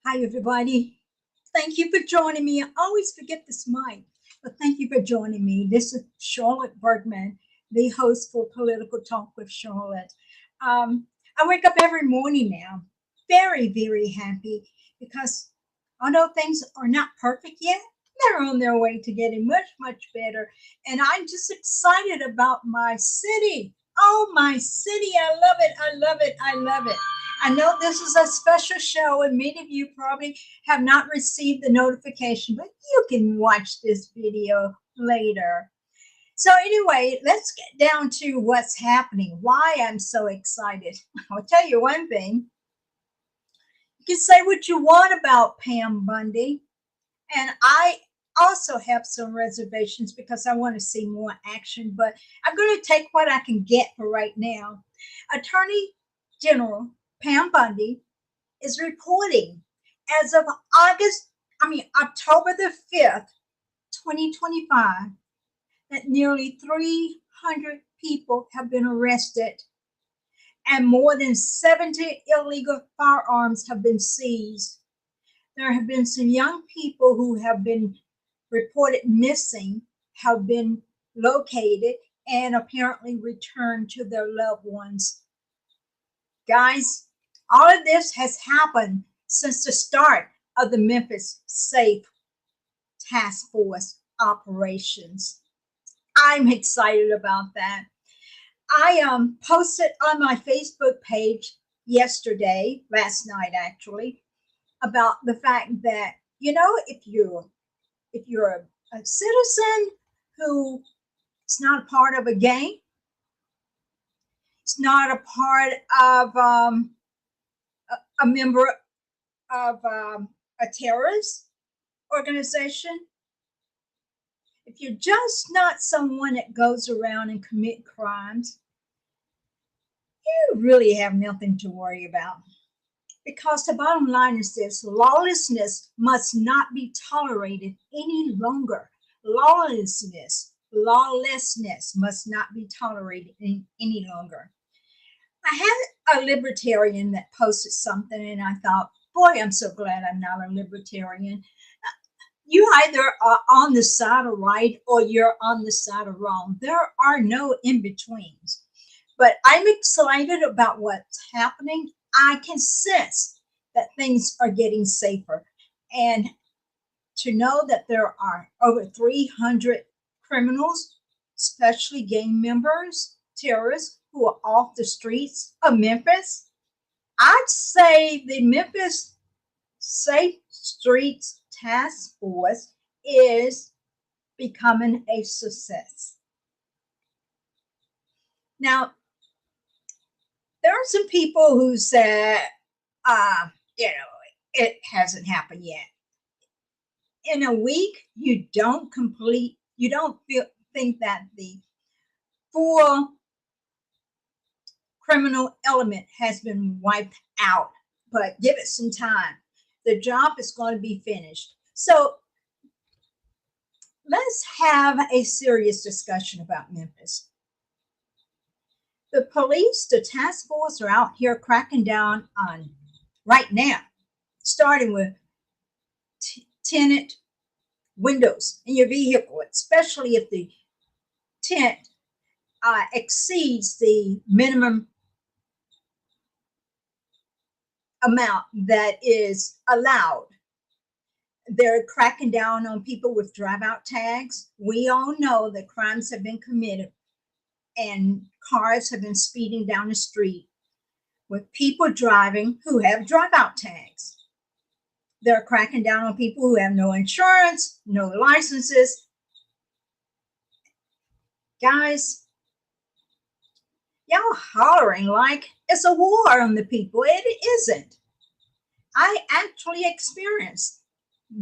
Hi, everybody. Thank you for joining me. I always forget this mic, but thank you for joining me. This is Charlotte Bergman, the host for Political Talk with Charlotte. Um, I wake up every morning now, very, very happy because although things are not perfect yet, they're on their way to getting much, much better. And I'm just excited about my city. Oh, my city. I love it. I love it. I love it. I know this is a special show, and many of you probably have not received the notification, but you can watch this video later. So, anyway, let's get down to what's happening, why I'm so excited. I'll tell you one thing. You can say what you want about Pam Bundy, and I also have some reservations because I want to see more action, but I'm going to take what I can get for right now. Attorney General Pam Bundy is reporting as of October the 5th, 2025, that nearly 300 people have been arrested and more than 70 illegal firearms have been seized. There have been some young people who have been reported missing, have been located, and apparently returned to their loved ones. Guys, all of this has happened since the start of the Memphis Safe Task Force operations. I'm excited about that. I posted on my Facebook page yesterday, last night actually, about the fact that if you're a citizen who is not a part of a gang, it's not a part of a member of a terrorist organization, if you're just not someone that goes around and commit crimes, you really have nothing to worry about. Because the bottom line is this: lawlessness must not be tolerated any longer. Lawlessness must not be tolerated any longer. I had a libertarian that posted something, and I thought, boy, I'm so glad I'm not a libertarian. You either are on the side of right or you're on the side of wrong. There are no in betweens. But I'm excited about what's happening. I can sense that things are getting safer. And to know that there are over 300 criminals, especially gang members, terrorists, who are off the streets of Memphis, I'd say the Memphis Safe Streets Task Force is becoming a success. Now, there are some people who said, uh, you know, it hasn't happened yet. In a week, you don't think that the full criminal element has been wiped out, but give it some time. The job is going to be finished. So let's have a serious discussion about Memphis. The police, the task force are out here cracking down on right now, starting with tinted windows in your vehicle, especially if the tint exceeds the minimum amount that is allowed. They're cracking down on people with drive out tags. We all know that crimes have been committed and cars have been speeding down the street with people driving who have drive out tags. They're cracking down on people who have no insurance, no licenses. Guys, y'all hollering like it's a war on the people. It isn't. I actually experienced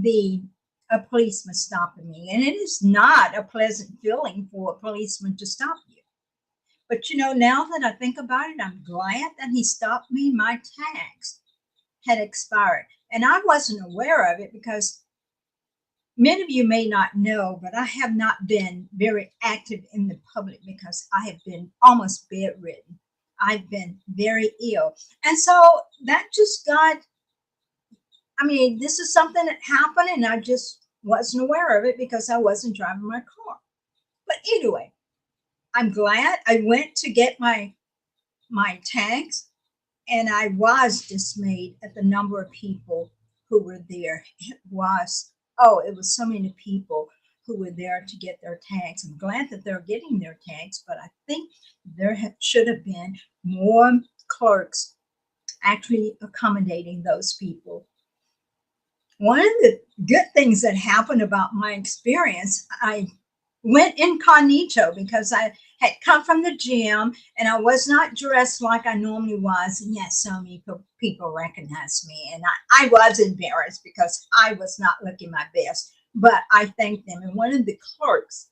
a policeman stopping me, and it is not a pleasant feeling for a policeman to stop you. But now that I think about it, I'm glad that he stopped me. My tags had expired, and I wasn't aware of it because many of you may not know, but I have not been very active in the public because I have been almost bedridden. I've been very ill. And so that just got I mean, this is something that happened and I just wasn't aware of it because I wasn't driving my car. But anyway, I'm glad I went to get my tags, and I was dismayed at the number of people who were there. It was so many people who were there to get their tags. I'm glad that they're getting their tags, but I think should have been more clerks actually accommodating those people. One of the good things that happened about my experience, I went incognito because I had come from the gym and I was not dressed like I normally was. And yes, so many people recognized me. And I was embarrassed because I was not looking my best. But I thanked them. And one of the clerks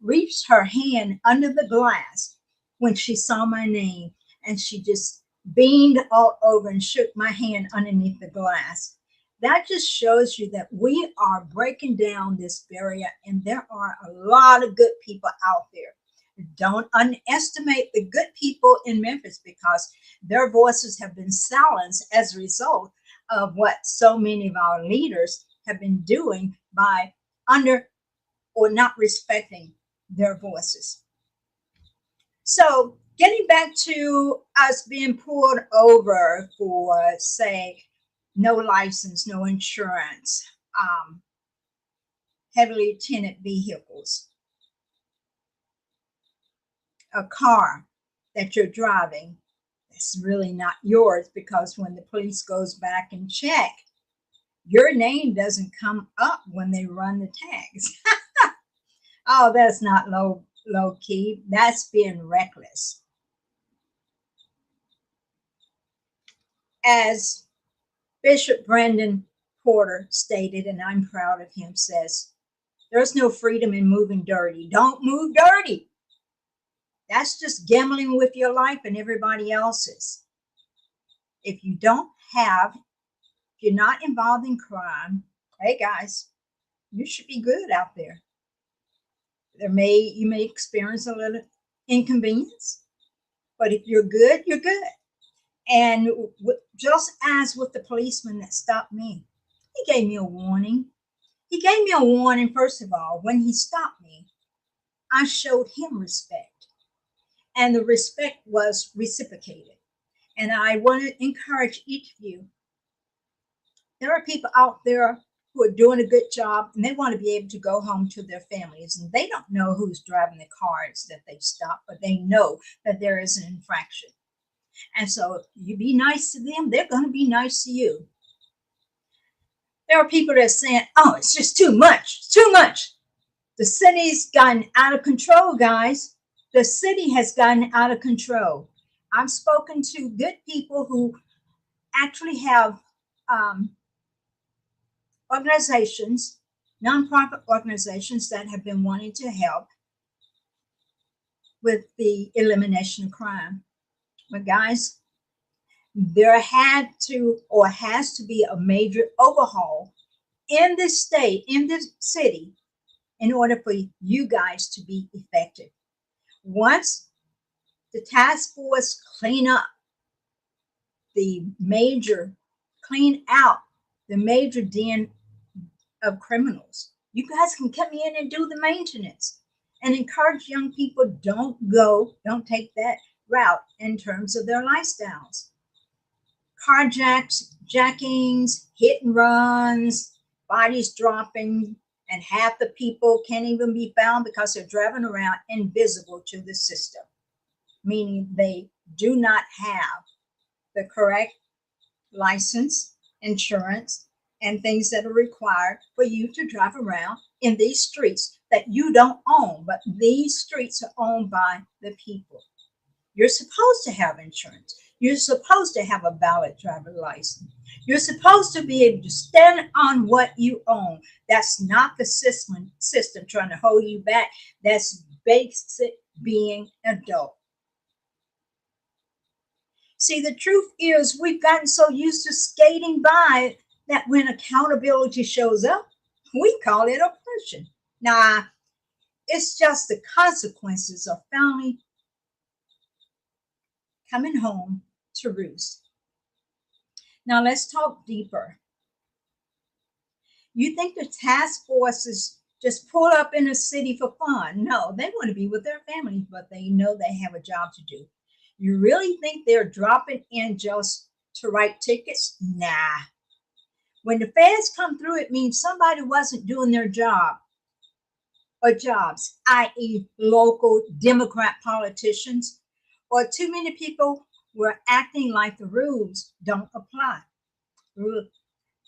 reached her hand under the glass when she saw my name. And she just beamed all over and shook my hand underneath the glass. That just shows you that we are breaking down this barrier, and there are a lot of good people out there. Don't underestimate the good people in Memphis because their voices have been silenced as a result of what so many of our leaders have been doing by under or not respecting their voices. So, getting back to us being pulled over for, say, no license, no insurance, um, heavily tinted vehicles, a car that you're driving that's really not yours because when the police goes back and check, your name doesn't come up when they run the tags. Oh, that's not low key. That's being reckless. As Bishop Brandon Porter stated, and I'm proud of him, says, there's no freedom in moving dirty. Don't move dirty. That's just gambling with your life and everybody else's. If you don't have, if you're not involved in crime, hey guys, you should be good out there. You may experience a little inconvenience, but if you're good, you're good. And just as with the policeman that stopped me, he gave me a warning. He gave me a warning, first of all, when he stopped me, I showed him respect, and the respect was reciprocated. And I want to encourage each of you. There are people out there who are doing a good job and they want to be able to go home to their families. And they don't know who's driving the cars that they've stopped, but they know that there is an infraction. And so you be nice to them, they're going to be nice to you. There are people that are saying, oh, it's just too much. It's too much. The city's gotten out of control, guys. The city has gotten out of control. I've spoken to good people who actually have organizations, nonprofit organizations that have been wanting to help with the elimination of crime. But guys, there had to or has to be a major overhaul in this state, in this city, in order for you guys to be effective. Once the task force clean out the major den of criminals, you guys can come in and do the maintenance and encourage young people don't take that route in terms of their lifestyles. Jackings, hit and runs, bodies dropping, and half the people can't even be found because they're driving around invisible to the system, meaning they do not have the correct license, insurance, and things that are required for you to drive around in these streets that you don't own, but these streets are owned by the people. You're supposed to have insurance. You're supposed to have a valid driver license. You're supposed to be able to stand on what you own. That's not the system trying to hold you back. That's basic being adult. See, the truth is we've gotten so used to skating by that when accountability shows up, we call it oppression. Nah, it's just the consequences of finally coming home to roost. Now let's talk deeper. You think the task forces just pull up in a city for fun? No, they want to be with their families, but they know they have a job to do. You really think they're dropping in just to write tickets? Nah. When the feds come through, it means somebody wasn't doing their job or jobs, i.e., local Democrat politicians, or too many people were acting like the rules don't apply.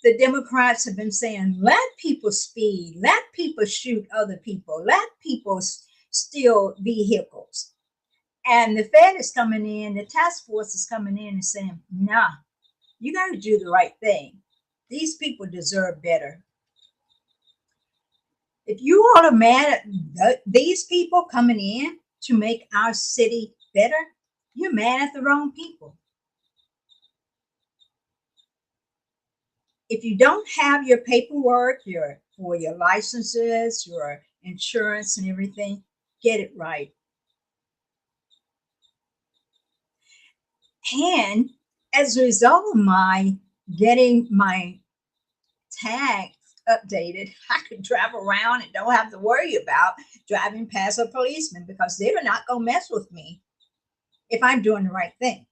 The Democrats have been saying, let people speed, let people shoot other people, let people steal vehicles. And the Fed is coming in, the task force is coming in and saying, nah, you got to do the right thing. These people deserve better. If you all are mad at these people coming in to make our city better, you're mad at the wrong people. If you don't have your paperwork, for your licenses, your insurance and everything, get it right. And as a result of my getting my tags updated, I can drive around and don't have to worry about driving past a policeman because they're not going to mess with me if I'm doing the right thing.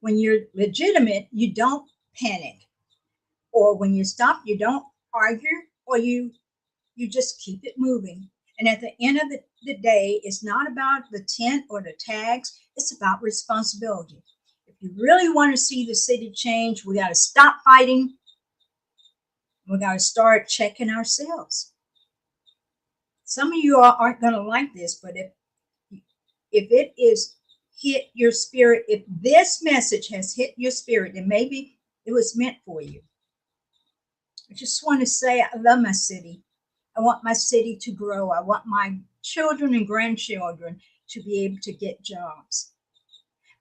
When you're legitimate, you don't panic. Or when you stop, you don't argue, or you just keep it moving. And at the end of the day, it's not about the tent or the tags, it's about responsibility. If you really want to see the city change, we got to stop fighting. We got to start checking ourselves. Some of you aren't going to like this, but if it is hit your spirit, if this message has hit your spirit, then maybe it was meant for you. I just want to say I love my city. I want my city to grow. I want my children and grandchildren to be able to get jobs.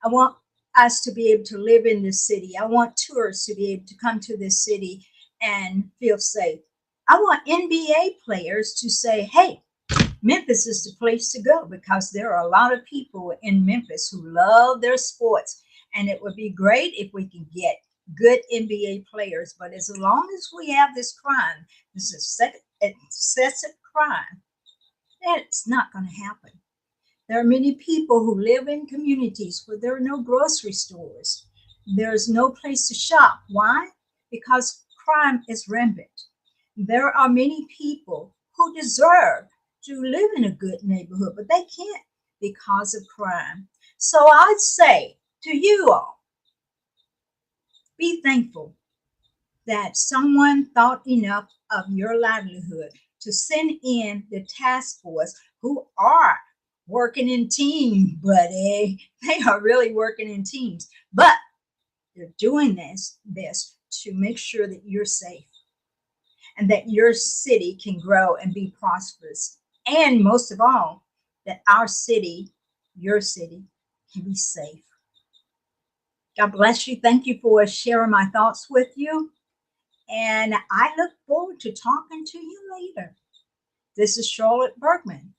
I want us to be able to live in this city. I want tourists to be able to come to this city and feel safe. I want NBA players to say, hey, Memphis is the place to go, because there are a lot of people in Memphis who love their sports. And it would be great if we can get good NBA players. But as long as we have this crime, this excessive crime, it's not going to happen. There are many people who live in communities where there are no grocery stores. There's no place to shop. Why? Because crime is rampant. There are many people who deserve to live in a good neighborhood, but they can't because of crime. So I'd say to you all, be thankful that someone thought enough of your livelihood to send in the task force, who are working in teams, buddy. They are really working in teams, but they're doing this to make sure that you're safe and that your city can grow and be prosperous. And most of all, that our city, your city, can be safe. God bless you. Thank you for sharing my thoughts with you. And I look forward to talking to you later. This is Charlotte Bergman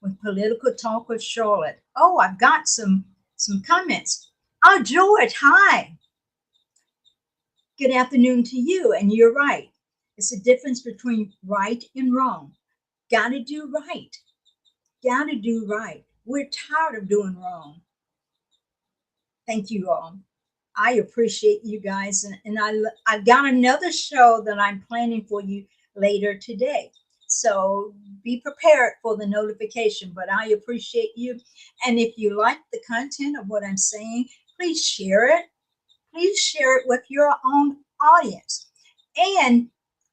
with Political Talk with Charlotte. Oh, I've got some comments. Oh, George, hi. Good afternoon to you. And you're right. It's a difference between right and wrong. Gotta do right. Gotta do right. We're tired of doing wrong. Thank you all. I appreciate you guys. And I've got another show that I'm planning for you later today. So be prepared for the notification, but I appreciate you. And if you like the content of what I'm saying, please share it. Please share it with your own audience. And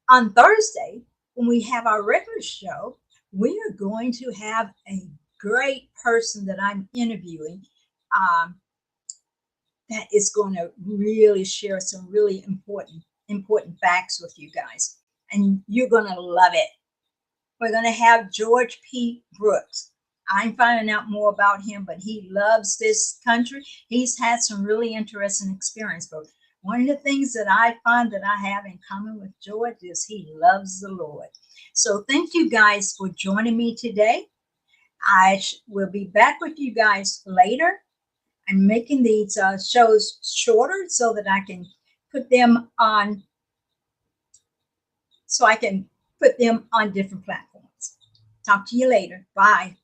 on Thursday, when we have our regular show, we are going to have a great person that I'm interviewing that is going to really share some really important facts with you guys. And you're going to love it. We're going to have George P. Brooks. I'm finding out more about him, but he loves this country. He's had some really interesting experience. But one of the things that I find that I have in common with George is he loves the Lord. So thank you guys for joining me today. I will be back with you guys later. I'm making these shows shorter so that I can put them on so I can put them on different platforms. Talk to you later. Bye.